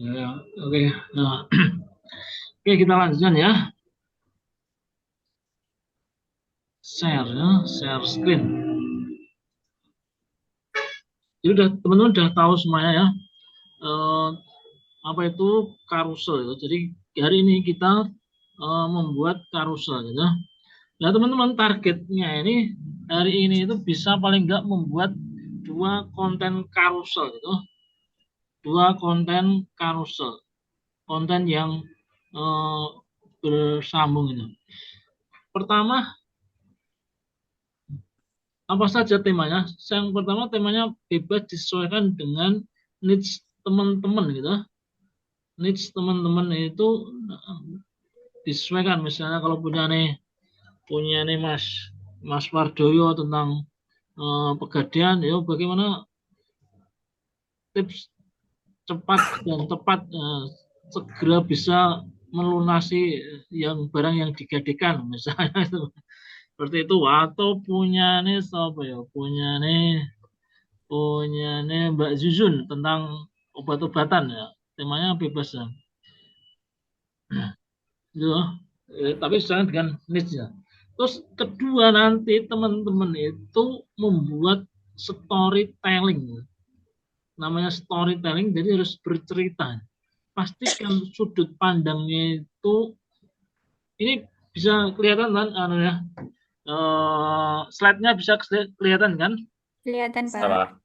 Ya, oke. Nah, oke kita lanjutkan ya. Share ya, share screen. Jadi udah teman-teman udah tahu semuanya ya. Eh, apa itu carousel ya. Jadi hari ini kita membuat carousel gitu. Nah, teman-teman targetnya ini hari ini itu bisa paling nggak membuat dua konten carousel gitu. Dua konten carousel. Konten yang eh, bersambung itu. Pertama, apa saja temanya? Yang pertama temanya bebas disesuaikan dengan needs teman-teman gitu. Needs teman-teman itu disesuaikan. Misalnya kalau punya nih Mas Wardoyo tentang pegadaian, ya bagaimana tips cepat dan tepat segera bisa melunasi yang barang yang digadaikan misalnya itu seperti itu atau punya nih Mbak Zuzun tentang obat-obatan ya temanya bebas ya. Gitu. Tapi sesuai dengan niche ya. Terus kedua nanti teman-teman itu membuat storytelling. Namanya storytelling jadi harus bercerita. Pastikan sudut pandangnya itu ini bisa kelihatan kan anu ya. Slide-nya bisa kelihatan kan? Kelihatan, Pak. Salah.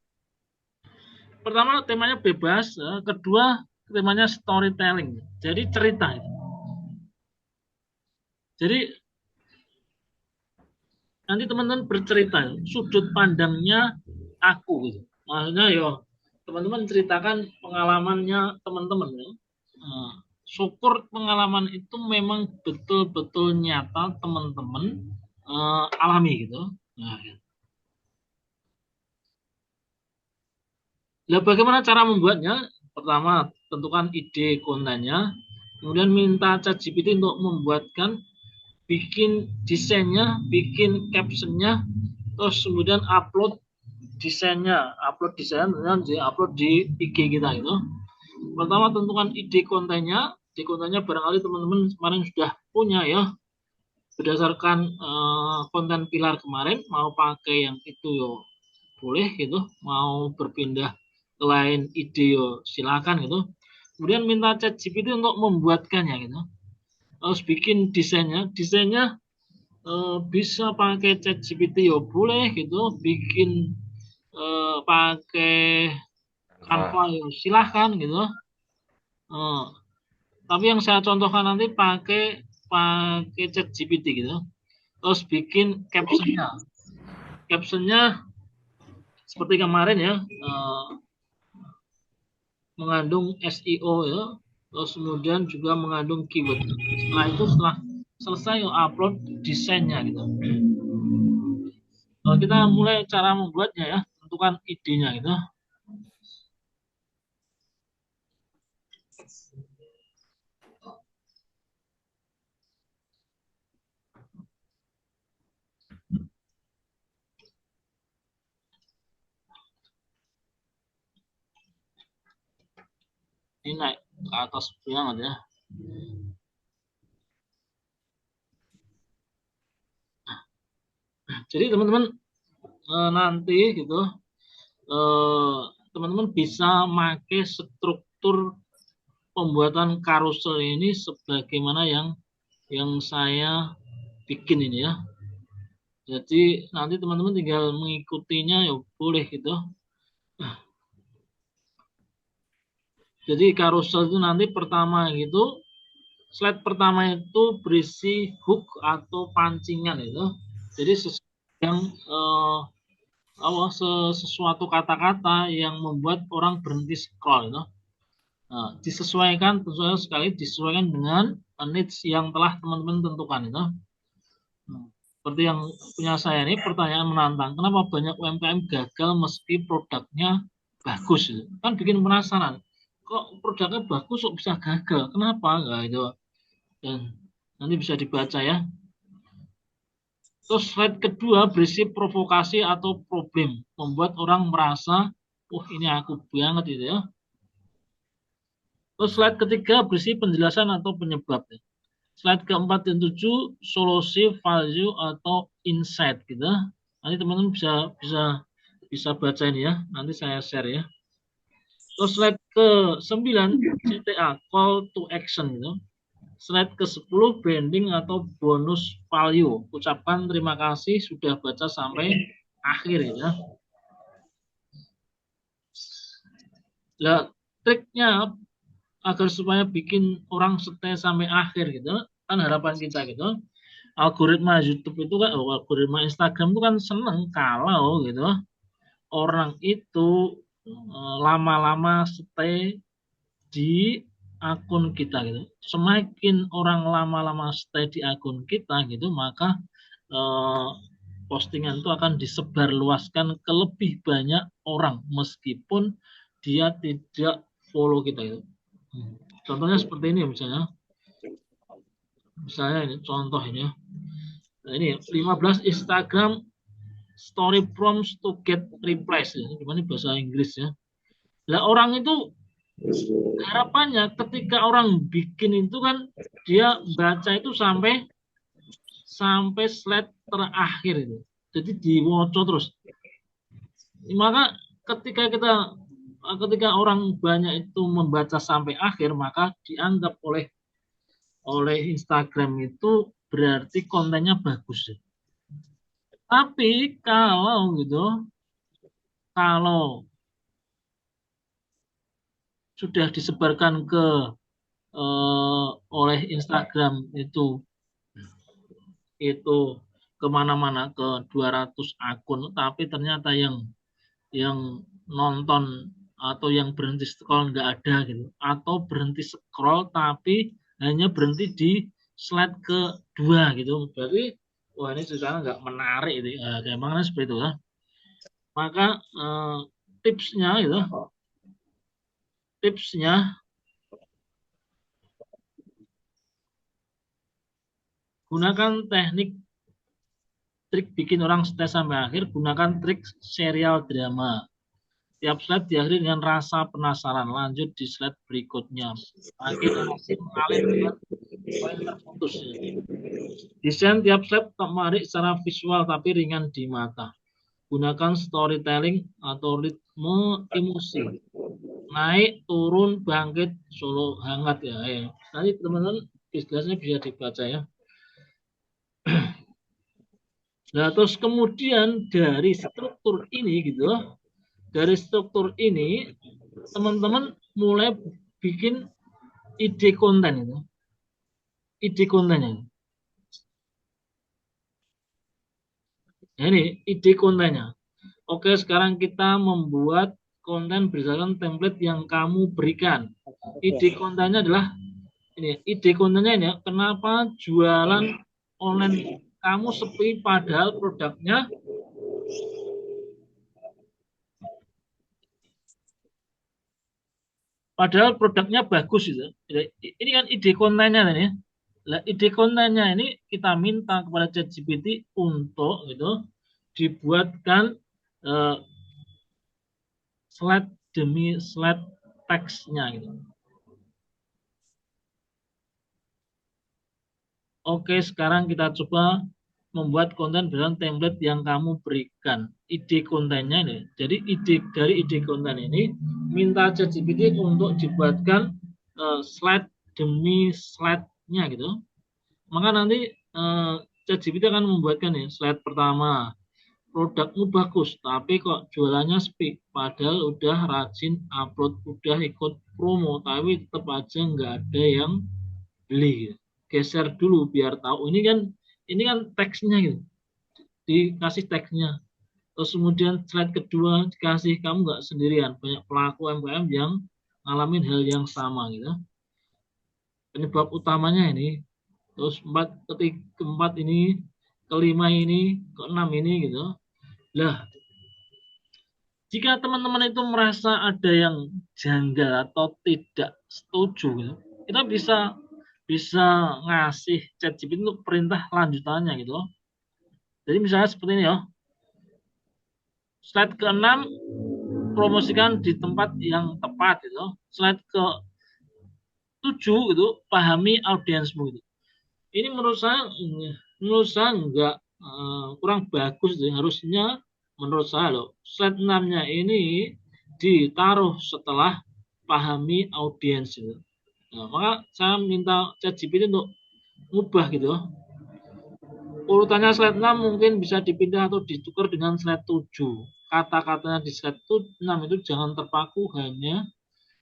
Pertama temanya bebas, kedua temanya storytelling. Jadi cerita. Jadi nanti teman-teman bercerita sudut pandangnya aku gitu. Maksudnya yo teman-teman ceritakan pengalamannya teman-teman ya. Nah, syukur pengalaman itu memang betul-betul nyata teman-teman alami gitu. Nah, ya. Bagaimana cara membuatnya? Pertama, tentukan ide kontennya, kemudian minta ChatGPT untuk membuatkan bikin desainnya, bikin captionnya, terus kemudian upload desain dan upload di IG kita itu. Pertama tentukan ide kontennya barangkali teman-teman kemarin sudah punya ya, berdasarkan konten pilar kemarin mau pakai yang itu yo boleh gitu, mau berpindah ke lain ide yo silakan gitu. Kemudian minta ChatGPT untuk membuatkannya gitu. Harus bikin desainnya bisa pakai ChatGPT ya boleh gitu, bikin pakai Canva ya silahkan gitu. Eh, tapi yang saya contohkan nanti pakai ChatGPT gitu. Terus bikin captionnya seperti kemarin ya, mengandung SEO ya, terus kemudian juga mengandung keyword. Setelah selesai ya upload desainnya gitu. Kita mulai cara membuatnya ya, tentukan idenya gitu. Ini naik ke atas banget ya. Jadi teman-teman nanti gitu teman-teman bisa pakai struktur pembuatan carousel ini sebagaimana yang saya bikin ini ya. Jadi nanti teman-teman tinggal mengikutinya ya boleh gitu. Jadi carousel itu nanti pertama gitu, slide pertama itu berisi hook atau pancingan itu. Jadi yang sesuatu kata-kata yang membuat orang berhenti scroll itu. Nah, disesuaikan dengan needs yang telah teman-teman tentukan itu. Nah, seperti yang punya saya ini pertanyaan menantang, kenapa banyak UMKM gagal meski produknya bagus itu? Kan bikin penasaran. Kok produknya bagus kok bisa gagal? Kenapa? Nah, itu. Dan nanti bisa dibaca ya. Terus slide kedua berisi provokasi atau problem, membuat orang merasa, wah ini aku banget itu ya. Terus slide ketiga berisi penjelasan atau penyebab. Slide keempat dan tujuh solusi, value atau insight gitu. Nanti teman-teman bisa bisa bisa baca ini ya. Nanti saya share ya. Terus slide ke 9 CTA call to action gitu. Slide ke 10 branding atau bonus value. Ucapan terima kasih sudah baca sampai akhir ya. Nah, triknya agar supaya bikin orang stay sampai akhir gitu kan harapan kita gitu. Algoritma YouTube itu kan, algoritma Instagram itu kan seneng kalau gitu orang itu lama-lama stay di akun kita gitu. Semakin orang lama-lama stay di akun kita gitu, maka eh, postingan itu akan disebarluaskan ke lebih banyak orang meskipun dia tidak follow kita gitu. Contohnya seperti ini ya misalnya. Misalnya ini contoh ini ya. Nah, ini 15 Instagram story prompts to get replies ya. Gimana bahasa Inggris ya. Nah, orang itu harapannya ketika orang bikin itu kan dia baca itu sampai sampai slide terakhir itu. Jadi diwoco terus. Maka ketika orang banyak itu membaca sampai akhir maka dianggap oleh oleh Instagram itu berarti kontennya bagus. Tapi kalau gitu, kalau sudah disebarkan ke oleh Instagram itu kemana-mana ke 200 akun, tapi ternyata yang nonton atau yang berhenti scroll nggak ada gitu, atau berhenti scroll tapi hanya berhenti di slide kedua gitu, berarti wah ini ceritanya nggak menarik itu, kayak mana seperti itu lah. Maka tipsnya gitu, tipsnya gunakan teknik trik bikin orang stay sampai akhir, gunakan trik serial drama. Tiap slide diakhiri dengan rasa penasaran. Lanjut di slide berikutnya. Makin masih mengalir dengan poin terputus. Desain tiap slide tak menarik secara visual tapi ringan di mata. Gunakan storytelling atau ritme emosi. Naik, turun, bangkit, solo, hangat ya. Nanti teman-teman jelasnya bisa dibaca ya. Nah, terus kemudian dari struktur ini gitu, dari struktur ini teman-teman mulai bikin ide konten itu, ide kontennya. Nah, ini ide kontennya. Oke, sekarang kita membuat konten berdasarkan template yang kamu berikan. Ide kontennya adalah ini, ide kontennya ini, kenapa jualan online kamu sepi padahal produknya bagus gitu. Ini kan ide kontennya nih. Nah, ide kontennya ini kita minta kepada ChatGPT untuk gitu dibuatkan eh, slide demi slide teksnya gitu. Oke, sekarang kita coba membuat konten dengan template yang kamu berikan. Ide kontennya ini. Jadi dari ide konten ini minta ChatGPT untuk dibuatkan slide demi slide-nya gitu. Maka nanti ChatGPT akan membuatkan nih slide pertama. Produkmu bagus, tapi kok jualannya sepi. Padahal udah rajin upload, udah ikut promo, tapi tetap aja nggak ada yang beli. Gitu. Geser dulu biar tahu. Ini kan teksnya gitu. Dikasih teksnya. Terus kemudian slide kedua dikasih kamu nggak sendirian, banyak pelaku UMKM yang ngalamin hal yang sama gitu. Penyebab utamanya ini, terus keempat ini, kelima ini, keenam ini gitu. Lah, jika teman-teman itu merasa ada yang janggal atau tidak setuju gitu, kita bisa bisa ngasih ChatGPT untuk perintah lanjutannya gitu loh. Jadi misalnya seperti ini ya. Slide ke-6 promosikan di tempat yang tepat gitu. Slide ke 7 itu pahami audiensmu itu. Ini menurut saya enggak kurang bagus. Harusnya menurut saya loh, slide 6-nya ini ditaruh setelah pahami audiens itu. Nah, maka saya minta ChatGPT untuk ngubah gitu. Urutannya slide 6 mungkin bisa dipindah atau ditukar dengan slide 7. Kata-katanya di slide 6 itu jangan terpaku hanya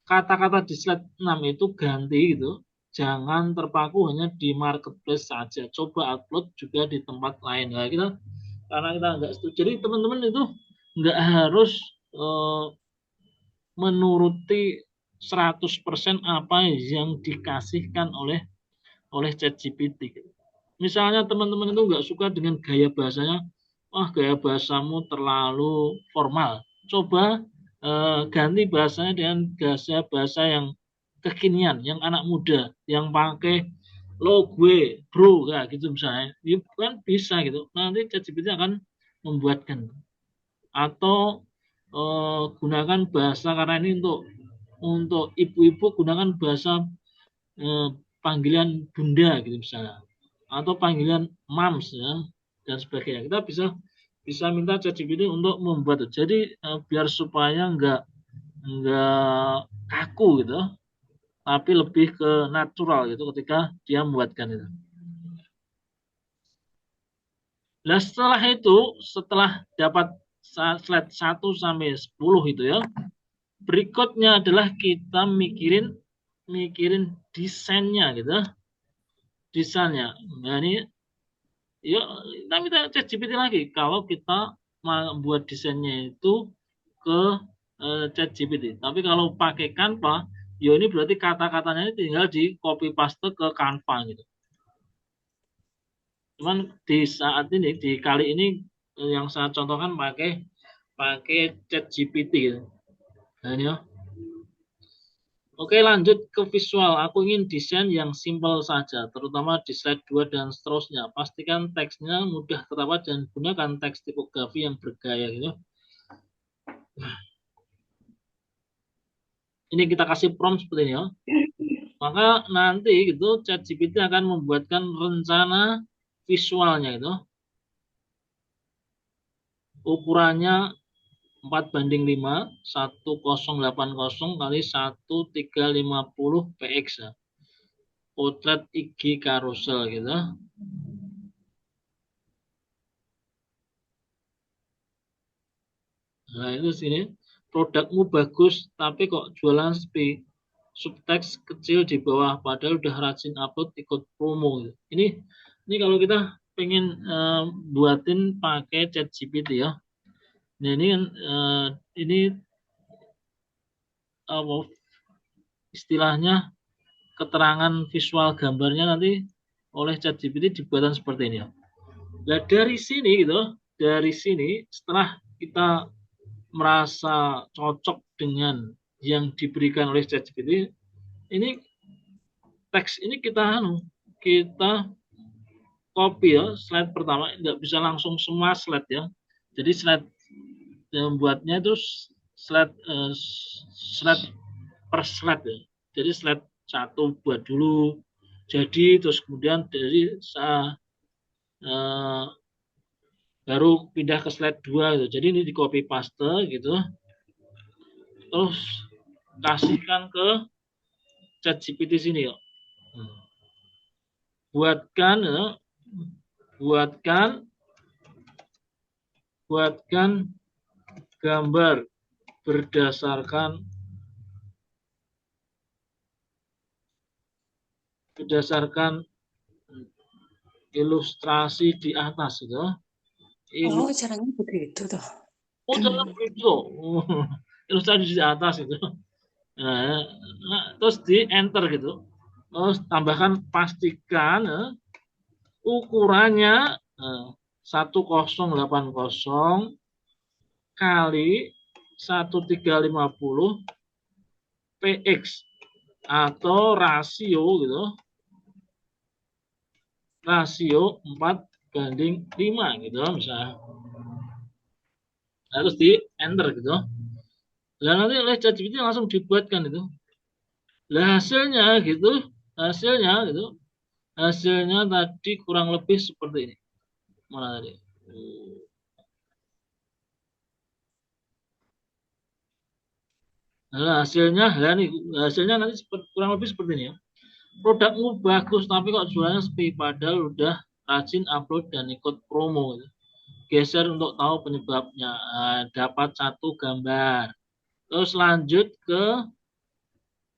kata-kata di slide 6 itu ganti gitu. Jangan terpaku hanya di marketplace saja. Coba upload juga di tempat lain. Nah, karena kita nggak setuju. Jadi teman-teman itu nggak harus menuruti 100% apa yang dikasihkan oleh ChatGPT. Misalnya teman-teman itu nggak suka dengan gaya bahasanya, wah gaya bahasamu terlalu formal. Coba ganti bahasanya dengan bahasa yang kekinian, yang anak muda, yang pakai lo gue, bro, ya gitu misalnya. Ya, kan bisa gitu. Nanti ChatGPT akan membuatkan. Atau gunakan bahasa karena ini untuk ibu-ibu gunakan bahasa eh, panggilan bunda gitu misalnya atau panggilan mams ya dan sebagainya. Kita bisa minta ChatGPT untuk membuat itu. Jadi biar supaya nggak kaku gitu, tapi lebih ke natural gitu ketika dia membuatkan itu. Nah setelah dapat slide 1 sampai 10 itu ya, berikutnya adalah kita mikirin desainnya gitu, desainnya. Nah ini ya kita minta ChatGPT lagi kalau kita membuat desainnya itu ke ChatGPT. Tapi kalau pakai Canva, ya ini berarti kata-katanya ini tinggal di copy paste ke Canva gitu. Cuman di saat ini, di kali ini yang saya contohkan pakai ChatGPT gitu. Nah, ini ya. Oke, lanjut ke visual. Aku ingin desain yang simpel saja, terutama di slide 2 dan seterusnya. Pastikan teksnya mudah terawat dan gunakan teks tipografi yang bergaya gitu. Ini kita kasih prompt seperti ini ya. Maka nanti gitu ChatGPT akan membuatkan rencana visualnya itu. Ukurannya 4:5, 1080 kali 1350 px ya. Potret IG carousel gitu. Nah itu sini produkmu bagus tapi kok jualan sepi, subteks kecil di bawah padahal udah rajin upload ikut promo. Ini kalau kita pengen buatin pakai ChatGPT ya. Nah ini kan ini apa istilahnya keterangan visual gambarnya nanti oleh ChatGPT dibuatkan seperti ini ya. Nah dari sini setelah kita merasa cocok dengan yang diberikan oleh ChatGPT, ini teks ini kita copy ya slide pertama, nggak bisa langsung semua slide ya. Jadi slide yang membuatnya itu slide per slide ya. Jadi slide 1 buat dulu, jadi terus kemudian dari baru pindah ke slide 2 gitu. Jadi ini di copy paste gitu. Terus kasihkan ke ChatGPT sini ya. Buatkan ya, buatkan gambar berdasarkan ilustrasi di atas gitu. Caranya begitu tuh. Oh, caranya begitu. Ilustrasi di atas itu. Nah, terus di enter gitu. Terus tambahkan pastikan ukurannya 1080 kali 1350 px atau rasio gitu. Rasio 4:5 gitu misalnya. Terus di enter gitu. Dan nanti oleh ChatGPT langsung dibuatkan itu. Lah hasilnya tadi kurang lebih seperti ini. Mana tadi? Nah, hasilnya nanti kurang lebih seperti ini ya. Produkmu bagus tapi kok jualannya sepi, padahal udah rajin upload dan ikut promo gitu. Geser untuk tahu penyebabnya. Nah, dapat satu gambar. Terus lanjut ke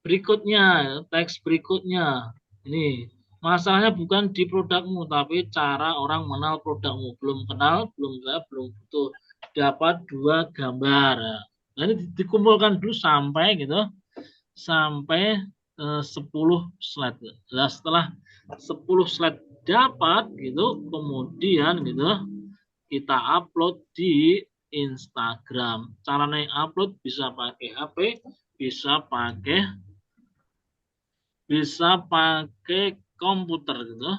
berikutnya, teks berikutnya. Ini masalahnya bukan di produkmu, tapi cara orang mengenal produkmu. Belum kenal, belum butuh. Dapat dua gambar. Nah, ini dikumpulkan dulu sampai gitu, sampai 10 slide. Nah, setelah 10 slide dapat gitu, kemudian gitu kita upload di Instagram. Caranya upload bisa pakai HP, bisa pakai bisa pakai komputer gitu.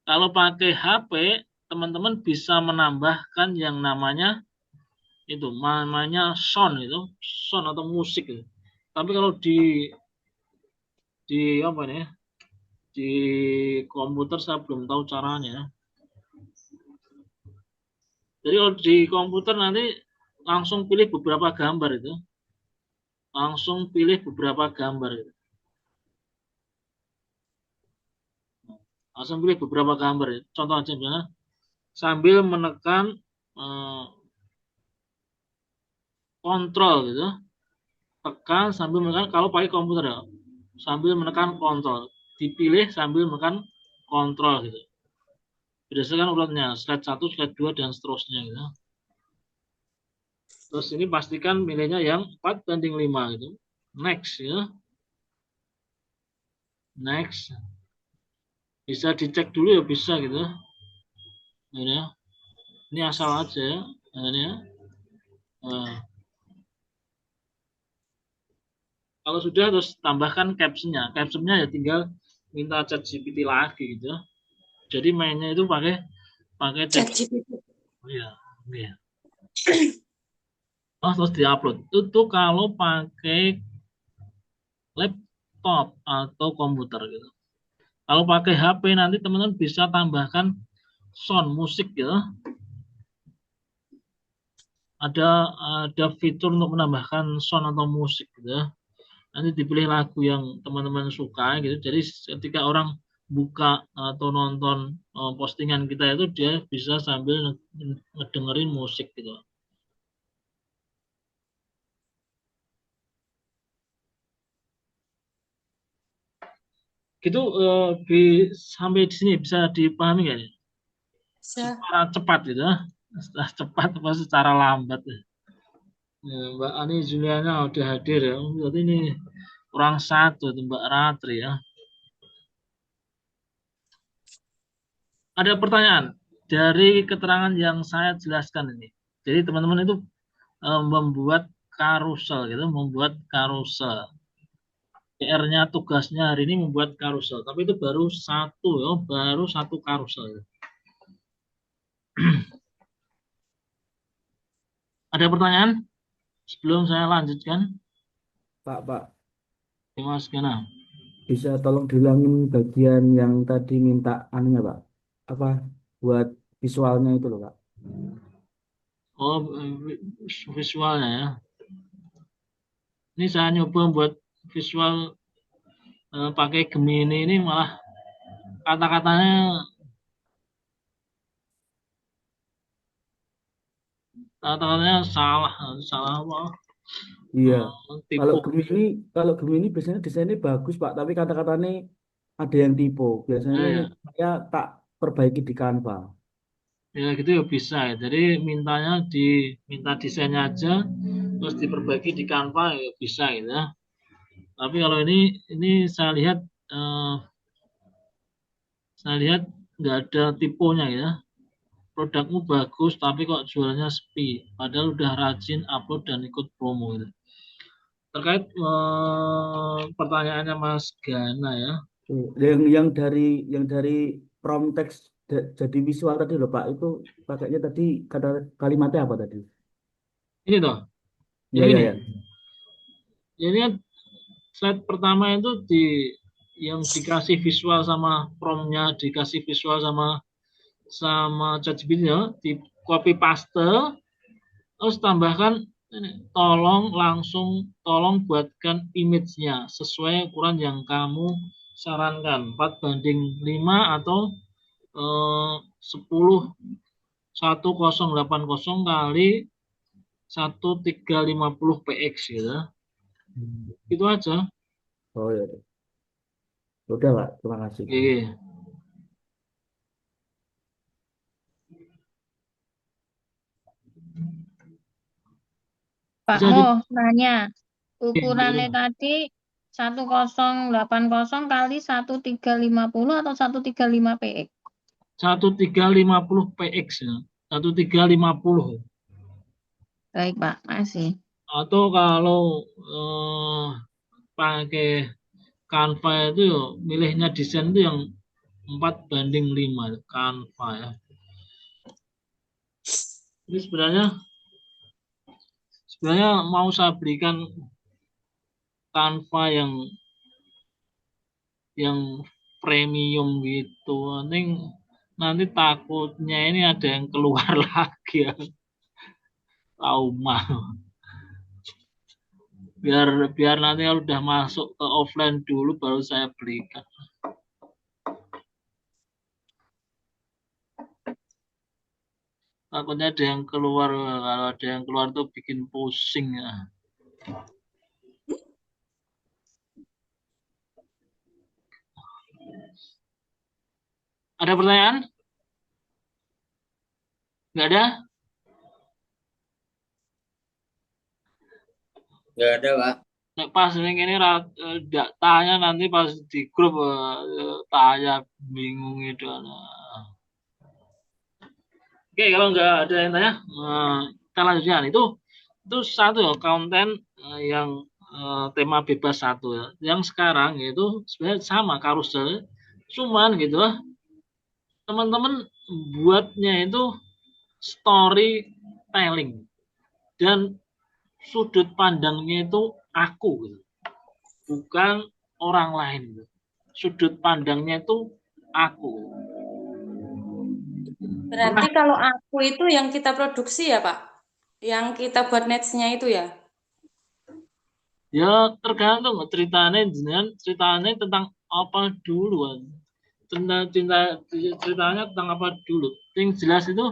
Kalau pakai HP, teman-teman bisa menambahkan yang namanya sound atau musik gitu. Tapi kalau di apa nih? Di komputer saya belum tahu caranya. Jadi kalau di komputer nanti langsung pilih beberapa gambar itu. Langsung pilih beberapa gambar itu. Langsung pilih beberapa gambar itu. Contoh aja misalnya sambil menekan kontrol gitu. Tekan sambil menekan kalau pakai komputer ya. Sambil menekan kontrol. Dipilih sambil menekan kontrol gitu. Berdasarkan urutannya, slide 1, slide 2 dan seterusnya gitu. Terus ini pastikan milihnya yang 4:5 gitu. Next ya. Next. Bisa dicek dulu ya bisa gitu. Ini ya. Ini asal aja ya. Ini ya. Nah, kalau sudah terus tambahkan captionnya. Captionnya ya tinggal minta ChatGPT lagi gitu. Jadi mainnya itu pakai pakai ChatGPT. Oh iya, iya. Oh, terus diupload. Itu kalau pakai laptop atau komputer gitu. Kalau pakai HP nanti teman-teman bisa tambahkan sound musik gitu. Ada ada fitur untuk menambahkan sound atau musik gitu. Nanti dipilih lagu yang teman-teman suka gitu. Jadi ketika orang buka atau nonton postingan kita itu dia bisa sambil ngedengerin musik gitu. Gitu sampai di sini bisa dipahami nggak ya? Bisa. Secara cepat gitu, secara cepat apa secara lambat ya. Ya, Mbak Ani Juliana udah hadir ya. Berarti ini kurang satu tuh Mbak Ratri ya. Ada pertanyaan dari keterangan yang saya jelaskan ini. Jadi teman-teman itu membuat karusel gitu, membuat karusel. PR-nya tugasnya hari ini membuat karusel, tapi itu baru satu ya, baru satu karusel. Ada pertanyaan sebelum saya lanjutkan? Pak, Mas Gana. bisa tolong diulangin bagian yang tadi minta anunya, Pak. Apa buat visualnya itu loh, Pak. Oh, visualnya ya. Ini saya nyoba buat visual pakai Gemini ini malah kata-katanya kata-katanya salah, salah apa? Iya. Kalau Tipu. Gemini, kalau Gemini biasanya desainnya bagus, Pak, tapi kata-katanya ada yang tipe. Biasanya Ya, ini ya, saya tak perbaiki di Canva. ya gitu ya bisa ya. Jadi minta desainnya aja, terus diperbaiki di Canva ya bisa gitu ya. Tapi kalau ini eh, saya lihat nggak ada tipenya ya. Produkmu bagus tapi kok jualnya sepi. Padahal udah rajin upload dan ikut promo gitu. Terkait pertanyaannya Mas Gana ya. Tuh, yang dari prompt text jadi visual tadi loh, Pak. Itu pakainya tadi kata kalimatnya apa tadi? Ini toh, Iya, yang iya, ini. iya. Ini kan slide pertama itu yang dikasih visual sama promnya, dikasih visual sama ChatGPT ya, di copy paste, terus tambahkan ini, tolong buatkan image-nya sesuai ukuran yang kamu sarankan, 4:5 atau 10 1080 kali 1350 px gitu. Itu aja. Oh ya, udah Pak, terima kasih. Oke. Pak Bisa Mo di nanya, ukurannya gitu. tadi 1080 kali 1350 atau 135 px? 1350 px ya. 1350. Baik Pak, masih. Atau kalau pakai Canva itu ya, milihnya desain itu yang 4:5 Canva ya. Ini sebenarnya mau saya berikan Canva yang premium gitu. Nanti takutnya ini ada yang keluar lagi ya. Trauma. Biar nanti kalau udah masuk ke offline dulu baru saya belikan. Takutnya ada yang keluar, kalau ada yang keluar tuh bikin pusing ya. Ada pertanyaan? Nggak ada? Nggak ada, Pak. Nek pas ini tanya nanti pas di grup tanya bingung itu. Oke, kalau nggak ada yang tanya, kita lanjutkan. Itu satu ya, konten yang tema bebas satu ya. Yang sekarang itu sebenarnya sama karusel, cuman gitu lah. Teman-teman buatnya itu storytelling dan sudut pandangnya itu aku gitu. Bukan orang lain gitu. Sudut pandangnya itu aku. Berarti kalau aku itu yang kita produksi ya, Pak? Yang kita buat netsnya itu ya? Ya tergantung ceritanya tentang apa dulu kan. Ceritanya tentang apa dulu. Yang jelas itu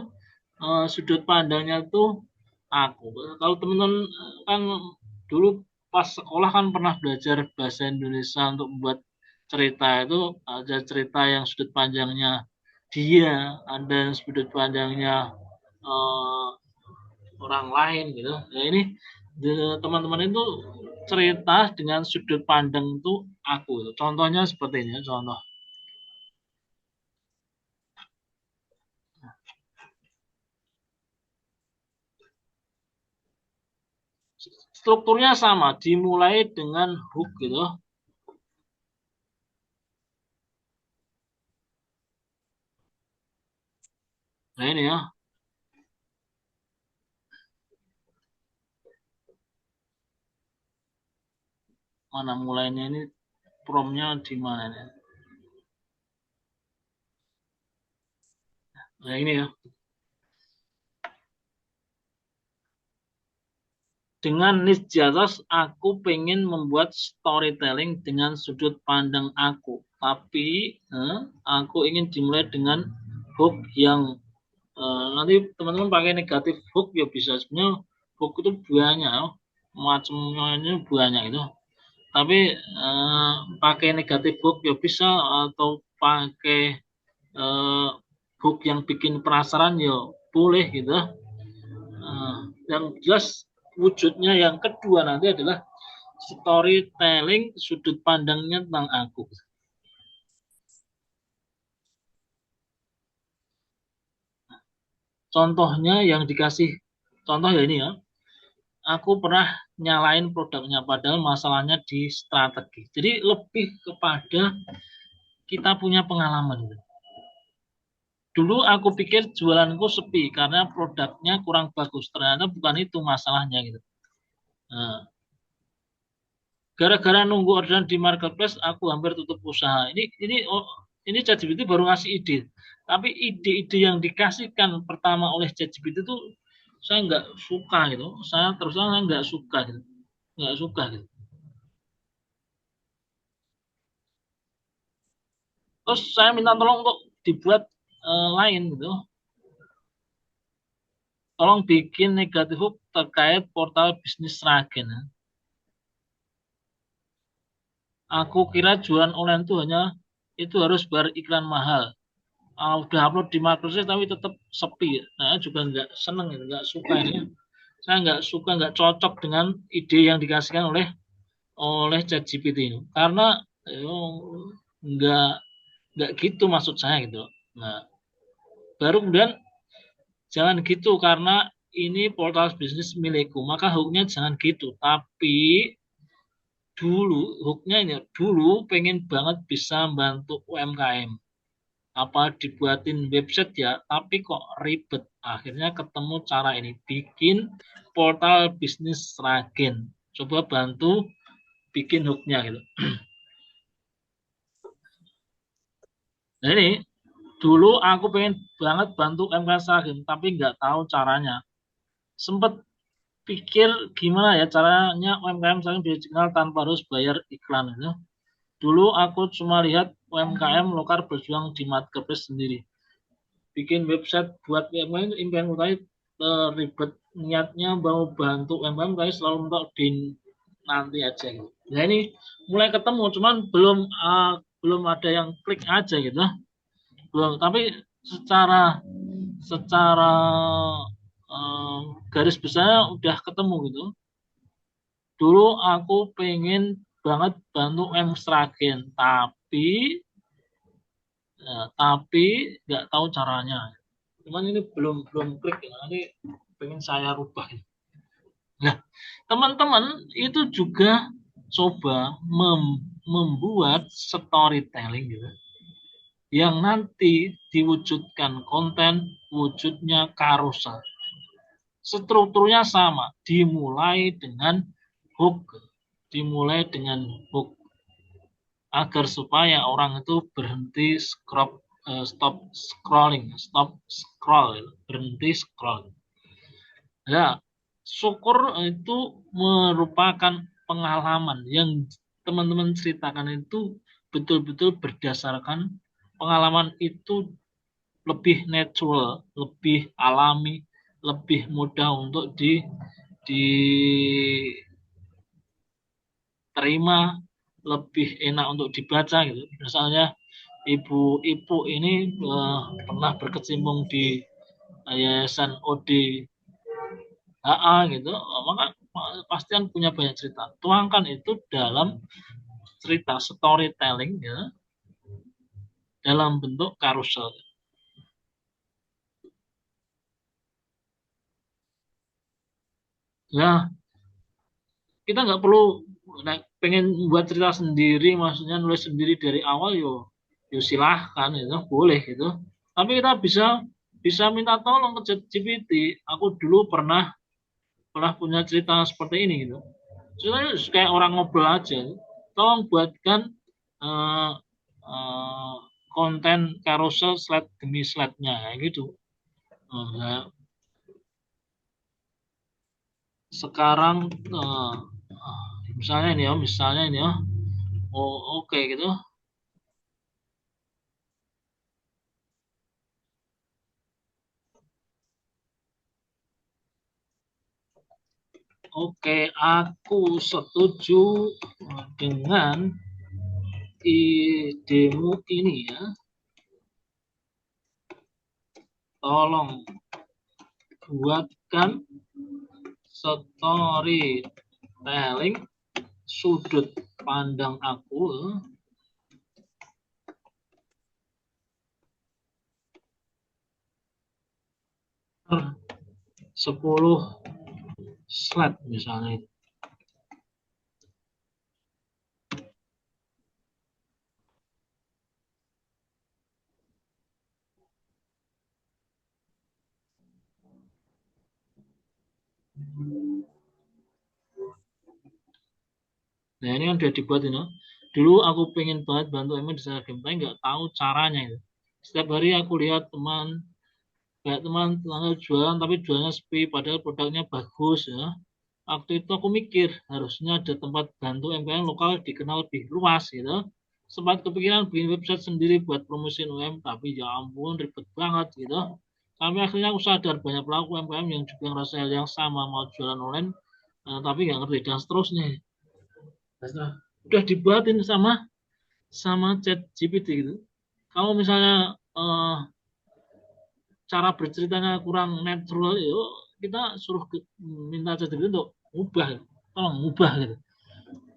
sudut pandangnya itu aku. Kalau teman-teman kan dulu pas sekolah kan pernah belajar bahasa Indonesia untuk membuat cerita itu, ada cerita yang sudut pandangnya dia, ada yang sudut pandangnya eh, orang lain gitu. Nah ini teman-teman itu cerita dengan sudut pandang itu aku. Contohnya seperti ini, contoh. Strukturnya sama, dimulai dengan hook gitu. Nah ini ya. Mana mulainya ini, promnya di mana ini? Nah ini ya. Dengan niche di atas, aku pengen membuat storytelling dengan sudut pandang aku. Tapi aku ingin dimulai dengan hook yang nanti teman-teman pakai negatif hook ya bisa. Sebenarnya hook itu banyak, macamnya banyak itu. Tapi pakai negatif hook ya bisa, atau pakai hook yang bikin penasaran ya boleh gitu. Yang jelas wujudnya yang kedua nanti adalah storytelling sudut pandangnya tentang aku. Contohnya yang dikasih contoh ya ini ya. Aku pernah nyalain produknya padahal masalahnya di strategi. Jadi lebih kepada kita punya pengalaman. Dulu aku pikir jualanku sepi karena produknya kurang bagus. Ternyata bukan itu masalahnya gitu. Nah, gara-gara nunggu orderan di marketplace aku hampir tutup usaha. Ini ChatGPT baru ngasih ide. Tapi ide-ide yang dikasihkan pertama oleh ChatGPT itu saya nggak suka gitu. Saya terus terang saya nggak suka gitu. Nggak suka gitu. Terus saya minta tolong untuk dibuat lain gitu. Tolong bikin negatif hook terkait portal bisnis Sragen. Aku kira jualan online itu hanya itu harus bayar iklan mahal. Udah upload di Microsoft tapi tetap sepi. Nah, juga nggak seneng, gitu, nggak suka ini. Saya nggak suka, nggak cocok dengan ide yang dikasihkan oleh ChatGPT ini. Karena nggak gitu maksud saya gitu. Nah, baru kemudian jangan gitu karena ini portal bisnis milikku. Maka hooknya jangan gitu. Tapi hooknya ini dulu pengen banget bisa bantu UMKM. Apa dibuatin website ya, tapi kok ribet. Akhirnya ketemu cara ini, bikin portal bisnis Sragen. Coba bantu bikin hooknya gitu. Nah ini dulu aku pengen banget bantu MK Sragen, tapi nggak tahu caranya. Sempet pikir gimana ya caranya UMKM Sragen bisa dikenal tanpa harus bayar iklan gitu. Dulu aku cuma lihat UMKM lokal berjuang di marketplace sendiri. Bikin website buat UMKM itu impian utama ribet, niatnya mau bantu UMKM tapi selalu mentok di nanti aja gitu. Nah ini mulai ketemu cuman belum ada yang klik aja gitu. Belum, tapi secara secara garis besar udah ketemu gitu. Dulu aku pengen banget bantu Sragen, tapi nggak tahu caranya. Cuman ini belum belum klik ya. Nanti pengen saya rubah. Nah, teman-teman itu juga coba membuat storytelling gitu, yang nanti diwujudkan konten wujudnya karusel. Strukturnya sama, dimulai dengan hook agar supaya orang itu berhenti stop scroll, berhenti scroll. Ya, syukur itu merupakan pengalaman yang teman-teman ceritakan itu betul-betul berdasarkan pengalaman itu, lebih natural, lebih alami, lebih mudah untuk diterima, lebih enak untuk dibaca gitu. Misalnya ibu-ibu ini pernah berkecimpung di Yayasan ODHA gitu, maka pastian punya banyak cerita. Tuangkan itu dalam cerita storytelling ya, dalam bentuk karusel. Nah, kita nggak perlu pengen buat cerita sendiri, maksudnya nulis sendiri dari awal, yo silahkan itu boleh gitu. Tapi kita bisa bisa minta tolong ke ChatGPT. Aku dulu pernah punya cerita seperti ini gitu. Ceritanya kayak orang ngobrol aja. Tolong buatkan uh, uh, konten carousel slide demi slide-nya kayak gitu. Nah, sekarang misalnya ini ya, oh oke gitu. Oke, aku setuju dengan idemu ini ya. Tolong buatkan storytelling sudut pandang aku 10 slide misalnya. Nah ini kan udah dibuat ini. Dulu aku pengen banget bantu emang di sana game, tapi nggak tahu caranya itu. Setiap hari aku lihat kayak teman tetangga jualan tapi jualnya sepi, padahal produknya bagus ya. Waktu itu aku mikir harusnya ada tempat bantu UMKM lokal dikenal lebih luas gitu. Sempat kepikiran bikin website sendiri buat promosiin UMKM, tapi ya ampun ribet banget gitu. Sampai akhirnya aku sadar banyak pelaku UMKM yang juga ngerasa hal yang sama, mau jualan online tapi nggak ngerti dan seterusnya. Nah, udah dibuatin sama chat GPT gitu. Kalau misalnya cara berceritanya kurang natural, yuk kita suruh minta chat GPT untuk ubah, tolong ubah gitu,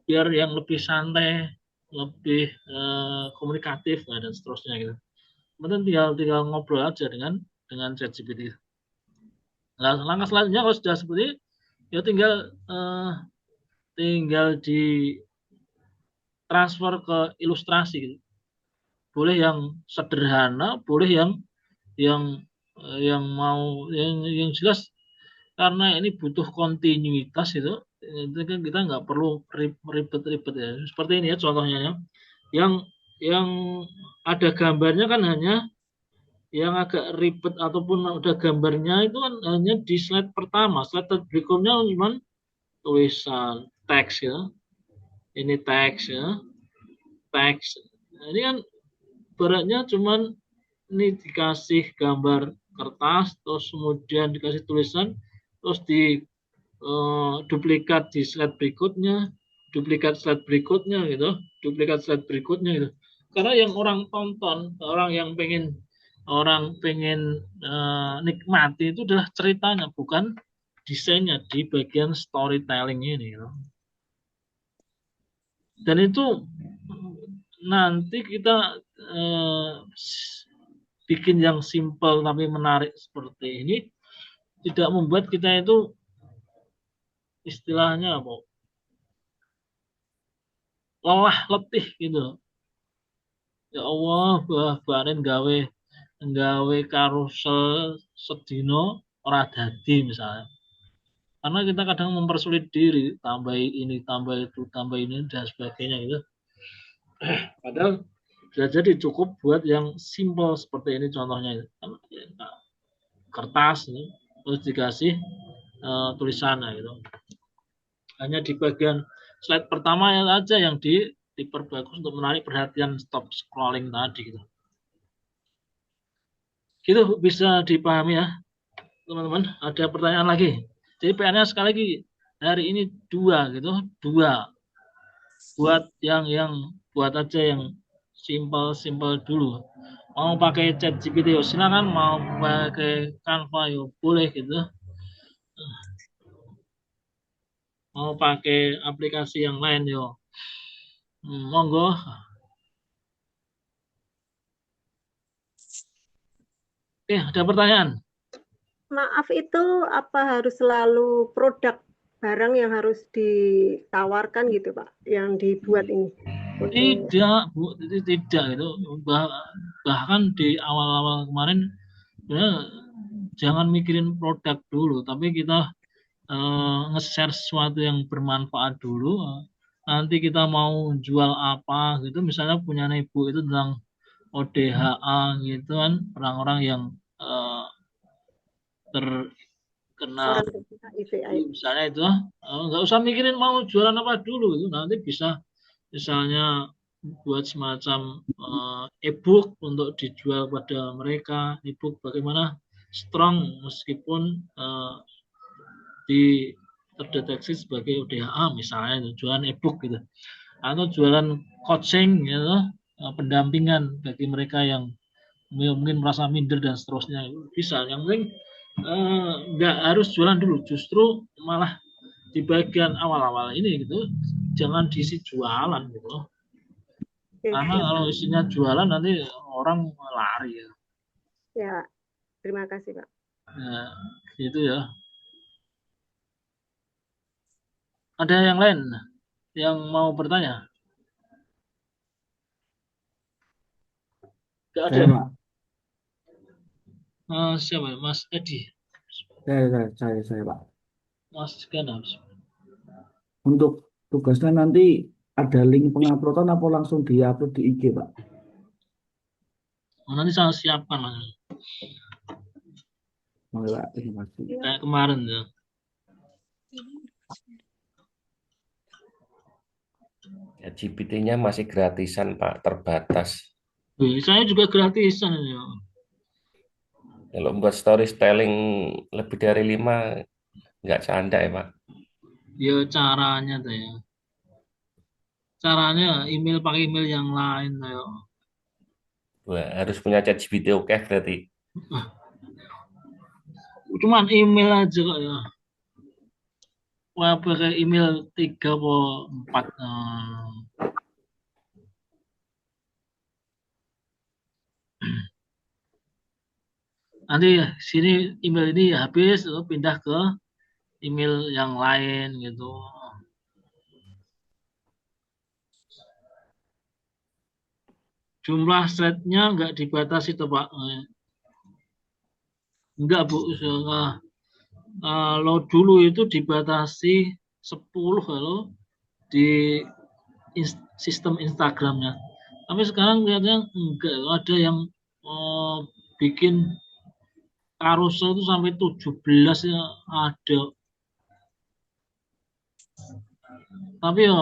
biar yang lebih santai, lebih komunikatif dan seterusnya gitu. Kemudian tinggal ngobrol aja dengan chat GPT. Nah, langkah selanjutnya kalau sudah seperti ya tinggal di transfer ke ilustrasi gitu. Boleh yang sederhana, boleh yang mau yang jelas, karena ini butuh kontinuitas itu kan kita nggak perlu ribet-ribet ya. Seperti ini ya contohnya ya. Yang ada gambarnya kan hanya yang agak ribet ataupun udah gambarnya itu kan hanya di slide pertama. Slide berikutnya cuma tulisan teks ya. Ini teks ya. Teks. Nah, ini kan beratnya cuman ini dikasih gambar kertas, terus kemudian dikasih tulisan, terus di duplikat di slide berikutnya, duplikat slide berikutnya gitu, duplikat slide berikutnya gitu. Karena yang orang tonton, orang pengen nikmati itu adalah ceritanya, bukan desainnya di bagian storytelling ini gitu. Dan itu nanti kita bikin yang simple tapi menarik seperti ini tidak membuat kita itu istilahnya apa, lelah letih gitu. Ya Allah, baharin gawe karusel sedino ora dadi misalnya. Karena kita kadang mempersulit diri, tambah ini, tambah itu, tambah ini dan sebagainya gitu. Padahal bisa jadi cukup buat yang simple seperti ini contohnya. Kertas gitu, terus dikasih tulisannya gitu. Hanya di bagian slide pertama aja yang diperbagus untuk menarik perhatian, stop scrolling tadi gitu. Gitu bisa dipahami ya teman-teman. Ada pertanyaan lagi? Jadi PR-nya sekali lagi hari ini dua gitu, dua. Buat buat aja yang simple dulu. Mau pakai chat GPT silakan, mau pakai Canva boleh gitu. Mau pakai aplikasi yang lain monggo. Oke, ada pertanyaan? Maaf, itu apa harus selalu produk barang yang harus ditawarkan gitu Pak, yang dibuat ini? Tidak, Bu, tidak itu. Bahkan di awal-awal kemarin jangan mikirin produk dulu, tapi kita nge-share sesuatu yang bermanfaat dulu. Nanti kita mau jual apa gitu, misalnya punya ibu itu tentang ODHA gitu kan, orang-orang yang terkena misalnya itu nggak usah mikirin mau jualan apa dulu itu, nanti bisa misalnya buat semacam e-book untuk dijual pada mereka, e-book bagaimana strong meskipun terdeteksi sebagai ODHA misalnya itu jualan e-book gitu, atau jualan coaching gitu, pendampingan bagi mereka yang mungkin merasa minder dan seterusnya, bisa. Yang penting nggak harus jualan dulu, justru malah di bagian awal-awal ini gitu jangan diisi jualan gitu, karena kalau isinya jualan nanti orang lari ya. Ya, terima kasih Pak. Nah, gitu ya. Ada yang lain yang mau bertanya? Tidak ada. Siapa? Mas Edi. Saya Pak. Mas Ganam. Untuk tugasnya nanti ada link penguploadan apa langsung diupload di IG, Pak? Nanti saya siapkan Mas. Oke, Pak, terima kasih. Kayak kemarin ya. Ya, GPT-nya masih gratisan, Pak, terbatas. Saya juga gratisan ya. Kalau buat storytelling lebih dari 5, nggak canda ya, Pak. Ya caranya tuh ya. Caranya email pakai email yang lain tuh ya. Wah, harus punya ChatGPT oke berarti. Cuman email aja kok ya. Wah, pakai email 3 atau 4. Nanti sini email ini habis, lalu pindah ke email yang lain gitu. Jumlah thread-nya nggak dibatasi tuh Pak. Enggak Bu. Kalau dulu itu dibatasi 10 kalau di sistem Instagramnya. Tapi sekarang kelihatannya enggak, ada yang bikin carousel itu sampai 17 ya ada. Tapi ya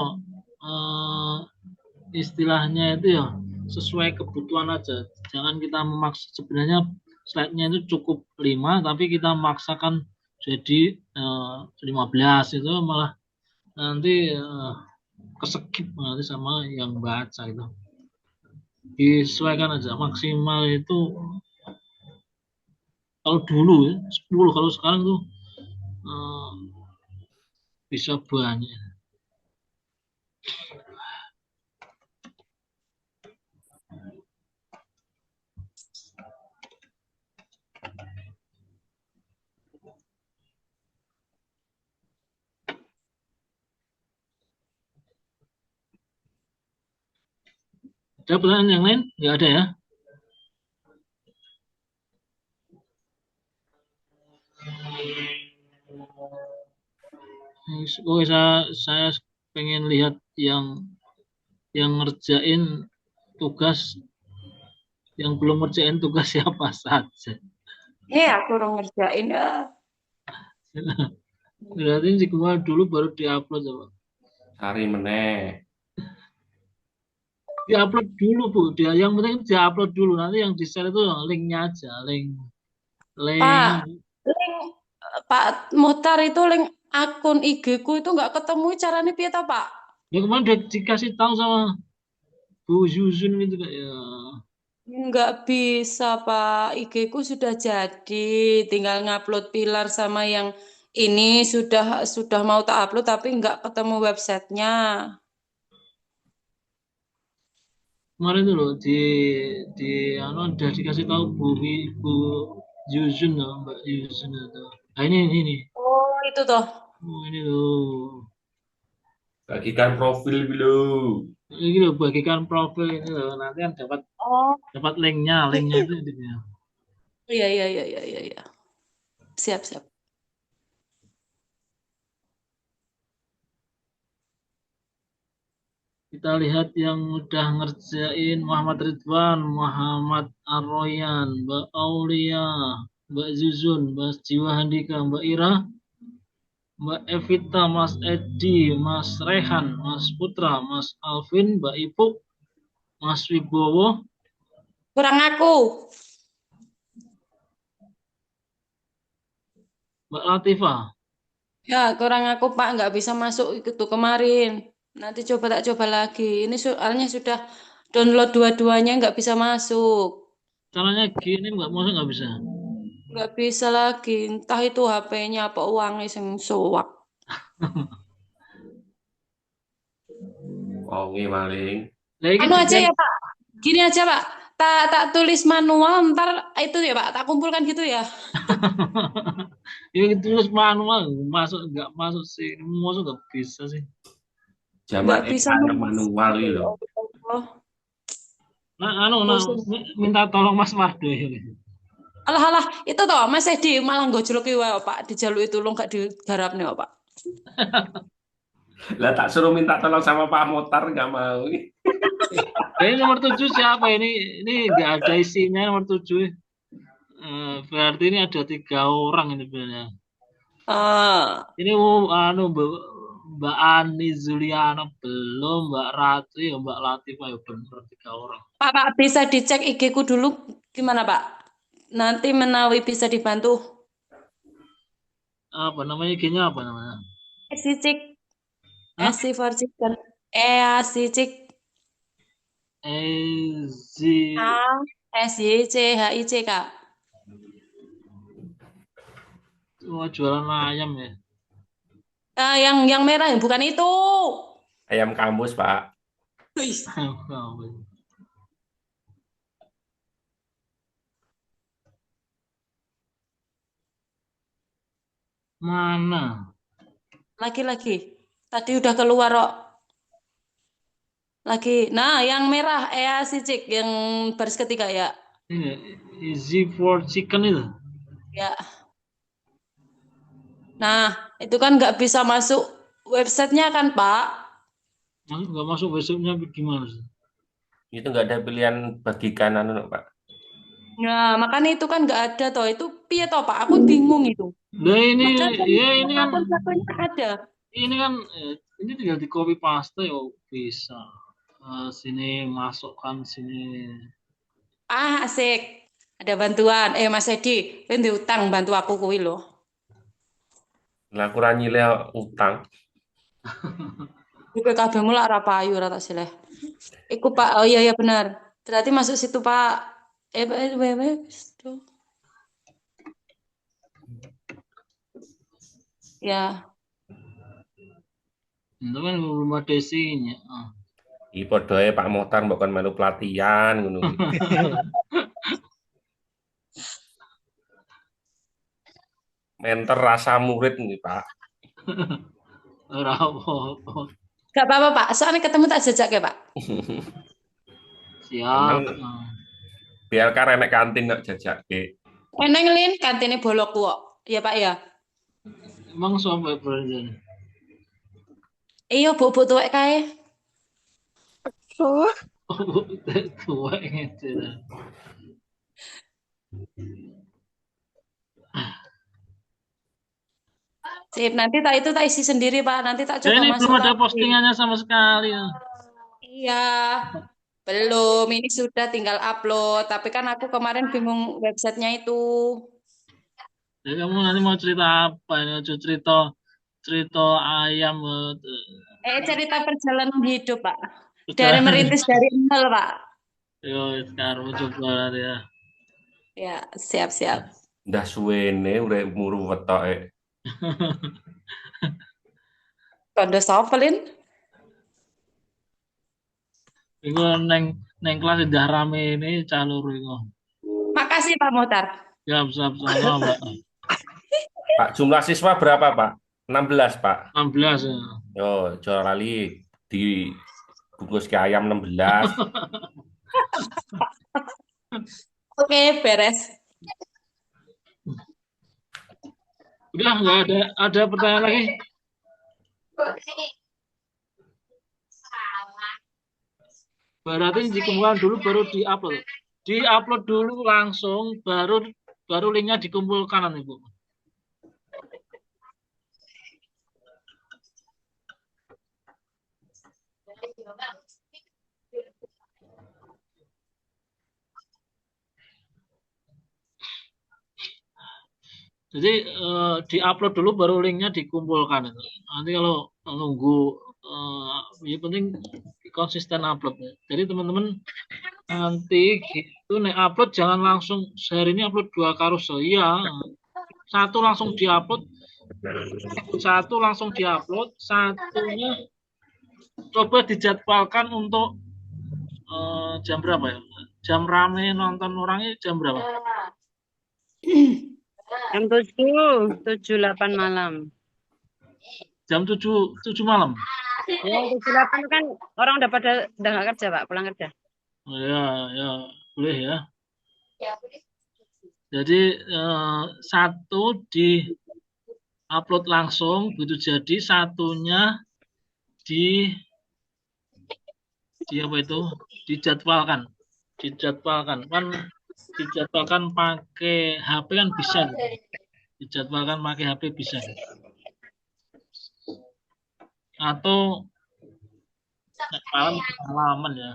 istilahnya itu ya sesuai kebutuhan aja. Jangan kita memaksa, sebenarnya slide-nya itu cukup 5 tapi kita memaksakan jadi 15 itu malah nanti kesegip nanti sama yang baca itu. Disesuaikan aja, maksimal itu kalau dulu ya 10, kalau sekarang tuh bisa banyak. Ada pertanyaan yang lain? Nggak ada ya? Oke, saya pengen lihat yang ngerjain tugas, yang belum ngerjain tugas siapa saja. Aku orang ngerjain. Berarti si Kemal dulu baru diupload coba. Cari meneh. Diupload dulu Bu, yang penting diupload dulu, nanti yang di-share itu linknya aja, link. Pak Muhtar itu link akun IG-ku itu nggak ketemu, caranya piye ta, Pak? Ya kemarin udah dikasih tahu sama Bu Yuzun gitu Kak ya. Nggak bisa, Pak. IG-ku sudah jadi, tinggal ngupload pilar sama yang ini sudah mau tak upload tapi nggak ketemu websitenya. Kemarin itu loh udah dikasih tahu Bu Yuzun loh, Mbak Yuzun itu. Nah ini. Oh, itu toh. Oh, ini loh. Bagikan profil dulu. Ini loh, bagikan profil ini loh, nanti kan dapat linknya itu intinya. Iya. Siap. Kita lihat yang udah ngerjain: Muhammad Ridwan, Muhammad Arroyan, Mbak Aulia, Mbak Zuzun, Mbak Jiwa Handika, Mbak Ira, Mbak Evita, Mas Edi, Mas Rehan, Mas Putra, Mas Alvin, Mbak Ibu, Mas Wibowo. Kurang aku. Mbak Latifah. Ya, kurang aku, Pak. Nggak bisa masuk itu kemarin. Nanti tak coba lagi. Ini soalnya sudah download dua-duanya nggak bisa masuk. Caranya gini nggak bisa. Nggak bisa lagi. Entah itu HP-nya apa uangnya yang suwak. Ongi maling. Anu aja ya, Pak. Gini aja, Pak. Tak tulis manual, ntar itu ya, Pak. Tak kumpulkan gitu ya. Ya tulis manual nggak masuk sih. Masuk nggak bisa sih. Zaman manual itu. Minta tolong Mas Wardo ya. Alah, itu toh Mas Edi malah gojlok wae, Pak. Dijaluki tulung gak digarapne, Pak. Lah tak suruh minta tolong sama Pak Motar nggak mau. Ini nomor 7 siapa ini? Ini nggak ada isinya nomor 7. Berarti ini ada 3 orang ini sebenarnya. Ah, Ini anu Mbak Ani Zuliana belum, Mbak Ratu ya, Mbak Latifah ya benar 3 orang. Pak, bisa dicek IG ku dulu gimana, Pak? Nanti menawi bisa dibantu. Apa namanya IG-nya apa namanya? Sicik, Hah? SC for chicken. Sicik. Ezi SYCHIC, Kak. jualan ayam ya. Yang merah yang bukan itu. Ayam kampus, Pak. Wih. Mana? Lagi. Tadi udah keluar kok. Lagi. Nah, yang merah Sicik yang baris ketiga ya. Ini Easy for Chicken itu. Ya. Nah, itu kan nggak bisa masuk websitenya kan, Pak? Nggak masuk besoknya gimana sih? Itu nggak ada pilihan bagikan anu, Pak. Nah, makanya itu kan nggak ada toh. Itu piye toh, Pak? Aku bingung itu. Nah ini Padahal kan ya ini kan akun-akunnya ada. ini tinggal di copy paste ya bisa. Sini masukkan sini. Asik. Ada bantuan. Mas Edi, ini utang bantu aku kuwi loh. Lah kurang nyileh utang. Di PKB mula ora payu ora tak sileh. Iku Pak, oh iya benar. Berarti masuk situ Pak. Ya. Itu kan belum ada isinya. Iki padha ae Pak Motar mbok kon melu pelatihan ngono kuwi. Mentor rasa murid nih, Pak. Ora apa-apa. Gak apa-apa Pak, soalnya ketemu tak jajak ya Pak. Siap. Biar kan enek kantin kok jajake. Eneng Lin, kantine bolok kok. Ya Pak ya. Emang sampai berjalan. Iya, Bu tuwek kae. So, Tua gitu. Sip, nanti itu tak isi sendiri Pak. Nanti tak coba Ini belum ada masukkan. postingannya sama sekali. Iya, belum. Ini sudah tinggal upload. Tapi kan aku kemarin bingung websitenya itu. Jadi kamu nanti mau cerita apa ini? Mau cerita ayam. Cerita perjalanan hidup Pak. Dari merintis dari nol Pak. Yo, sekarang coba nanti ya. Ya, siap. Ndah suwene uripmu wetoke. Kondo sopelin. Iku neng kelas udah rame ini calur iku. Makasih Pak Motar. Siap, sama Pak. Pak, jumlah siswa berapa, Pak? 16, Pak. 16 ya. Yo, jual lali di bungkus ke ayam 16. Oke, beres. Udah nggak ada pertanyaan lagi. Berarti dikumpulkan dulu baru diupload. Diupload dulu langsung baru linknya dikumpulkan nanti Bu. Jadi diupload dulu baru linknya dikumpulkan itu. Nanti kalau nunggu ya penting konsisten upload. Jadi teman-teman nanti gitu nih upload jangan langsung sehari ini upload 2 karusel. Iya, satu langsung diupload, satunya coba dijadwalkan untuk jam berapa ya? Jam rame nonton orangnya jam berapa? Jam 7:08 malam. Jam 7 malam. Ya, 7:08 kan orang udah nggak kerja, Pak, pulang kerja. Oh, ya, boleh ya. Jadi satu di upload langsung, begitu jadi satunya di apa itu? Dijadwalkan kan dijadwalkan pakai HP kan bisa, dijadwalkan pakai HP bisa, atau malam malaman ya,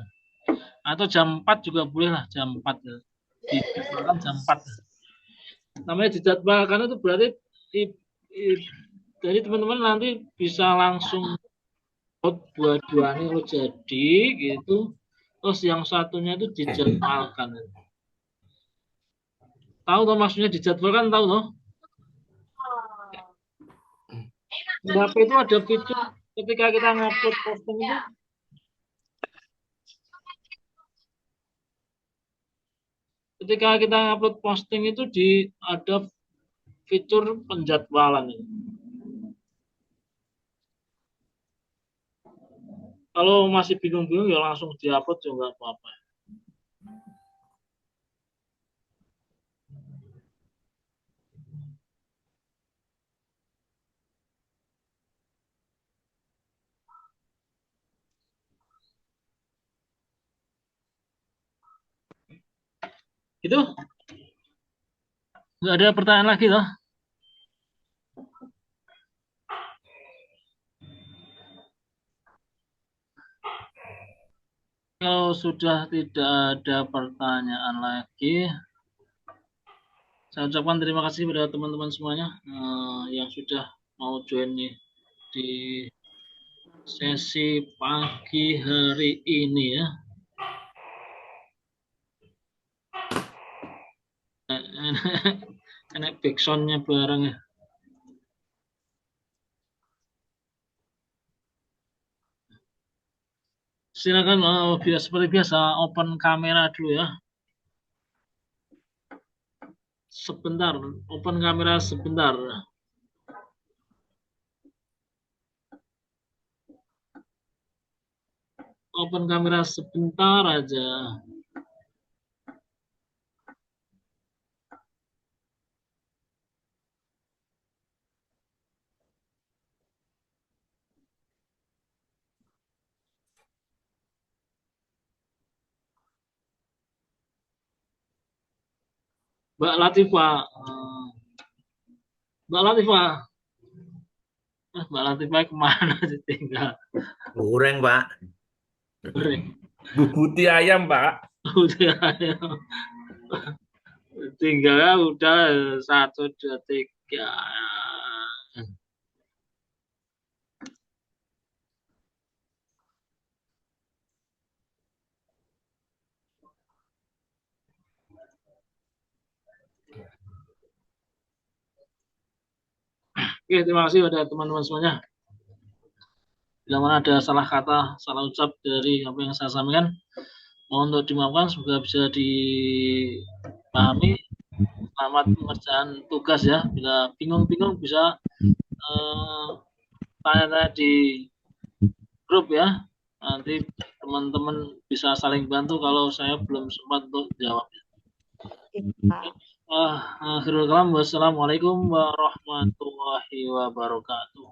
atau jam 4 juga boleh lah, jam 4 ya. Dijadwalkan jam 4. Namanya dijadwalkan itu berarti jadi teman-teman nanti bisa langsung dua-duanya lo jadi gitu, terus yang satunya itu dijadwalkan. Tahu toh maksudnya dijadwalkan, tahu toh? Di HP itu ada fitur ketika kita ngupload posting itu, ada fitur penjadwalan. Kalau masih bingung-bingung ya langsung diupload juga nggak apa-apa. Itu nggak ada pertanyaan lagi toh? Kalau sudah tidak ada pertanyaan lagi, saya ucapkan terima kasih kepada teman-teman semuanya yang sudah mau join nih di sesi pagi hari ini ya. Enak backsoundnya bareng ya. Silakan seperti biasa open kamera dulu ya. Sebentar, open kamera sebentar. Open kamera sebentar aja. Mbak Latifah, Mbak Latifah kemana sih tinggal? Goreng, Pak. Bubuti ayam, Pak. Udah tinggalnya udah 1, 2, 3. Oke, terima kasih pada teman-teman semuanya. Bila mana ada salah kata, salah ucap dari apa yang saya sampaikan, mohon untuk dimaafkan, semoga bisa dipahami. Selamat mengerjakan tugas ya. Bila bingung-bingung bisa tanya-tanya di grup ya. Nanti teman-teman bisa saling bantu kalau saya belum sempat untuk jawab. Akhirul kalam, wassalamualaikum warahmatullahi wabarakatuh.